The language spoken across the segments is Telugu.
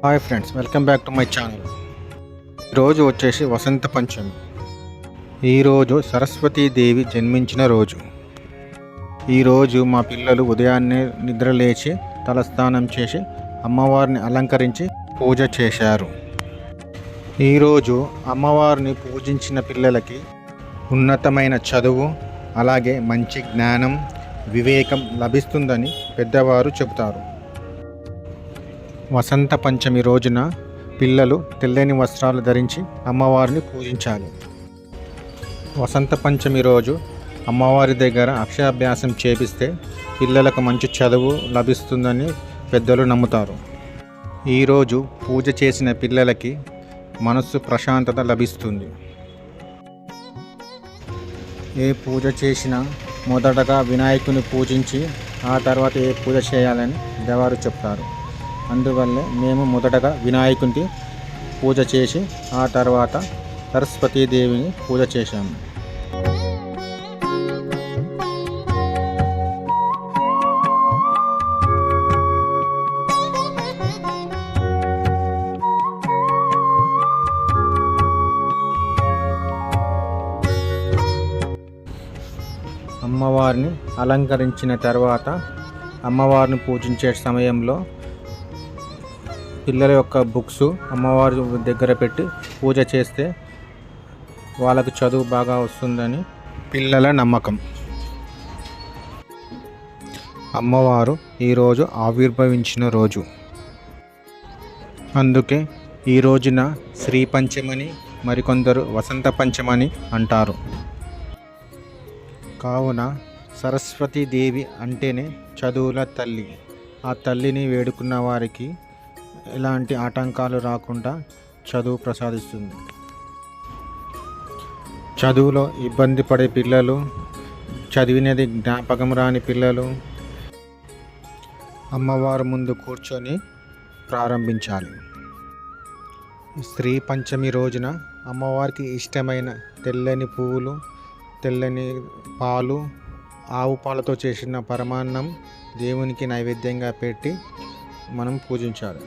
Hi friends, welcome back to my channel. ఈరోజు వచ్చేసి వసంత పంచమి. ఈరోజు సరస్వతీదేవి జన్మించిన రోజు. ఈరోజు మా పిల్లలు ఉదయాన్నే నిద్ర లేచి తలస్నానం చేసి అమ్మవారిని అలంకరించి పూజ చేశారు. ఈరోజు అమ్మవారిని పూజించిన పిల్లలకి ఉన్నతమైన చదువు, అలాగే మంచి జ్ఞానం, వివేకం లభిస్తుందని పెద్దవారు చెబుతారు. వసంత పంచమి రోజున పిల్లలు తెల్లని వస్త్రాలు ధరించి అమ్మవారిని పూజించాలి. వసంత పంచమి రోజు అమ్మవారి దగ్గర అక్షరాభ్యాసం చేపిస్తే పిల్లలకు మంచి చదువు లభిస్తుందని పెద్దలు నమ్ముతారు. ఈరోజు పూజ చేసిన పిల్లలకి మనస్సు ప్రశాంతత లభిస్తుంది. ఏ పూజ చేసినా మొదటగా వినాయకుని పూజించి ఆ తర్వాత ఏ పూజ చేయాలని పెద్దవారు చెప్తారు. అందువల్లే మేము మొదటగా వినాయకునికి పూజ చేసి ఆ తర్వాత సరస్వతీదేవిని పూజ చేశాము. అమ్మవారిని అలంకరించిన తర్వాత అమ్మవారిని పూజించే సమయంలో పిల్లల యొక్క బుక్స్ అమ్మవారి దగ్గర పెట్టి పూజ చేస్తే వాళ్ళకు చదువు బాగా వస్తుందని పిల్లల నమ్మకం. అమ్మవారు ఈరోజు ఆవిర్భవించిన రోజు. అందుకే ఈ రోజున శ్రీ పంచమని, మరికొందరు వసంత పంచమని అంటారు. కావున సరస్వతీదేవి అంటేనే చదువుల తల్లి. ఆ తల్లిని వేడుకున్న వారికి ఎలాంటి ఆటంకాలు రాకుండా చదువు ప్రసాదిస్తుంది. చదువులో ఇబ్బంది పడే పిల్లలు, చదివినది జ్ఞాపకం రాని పిల్లలు అమ్మవారి ముందు కూర్చొని ప్రారంభించాలి. శ్రీ పంచమి రోజున అమ్మవారికి ఇష్టమైన తెల్లని పువ్వులు, తెల్లని పాలు, ఆవు పాలతో చేసిన పరమాన్నం దేవునికి నైవేద్యంగా పెట్టి మనం పూజించాలి.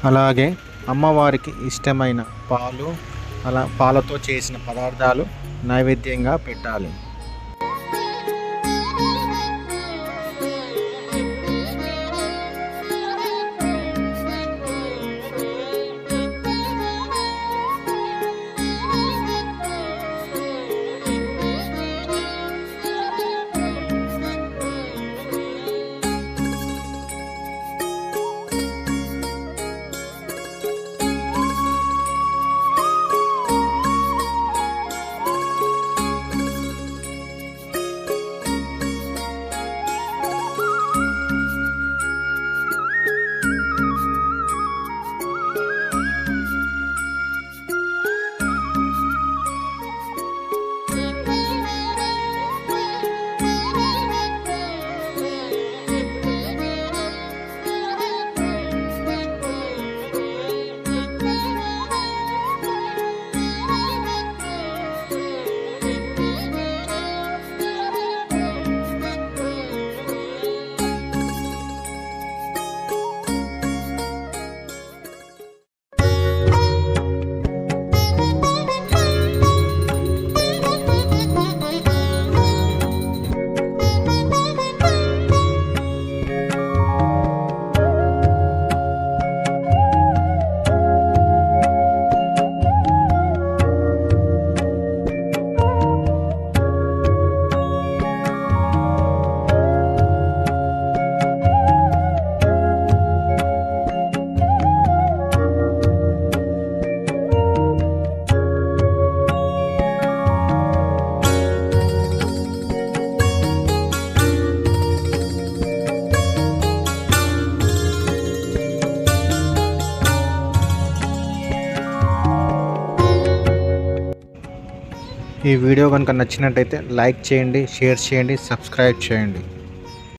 అలాగే అమ్మవారికి ఇష్టమైన పాలు, పాలతో చేసిన పదార్థాలు నైవేద్యంగా పెట్టాలి. ఈ వీడియో కనుక నచ్చినట్టయితే లైక్ చేయండి, షేర్ చేయండి, సబ్స్క్రైబ్ చేయండి.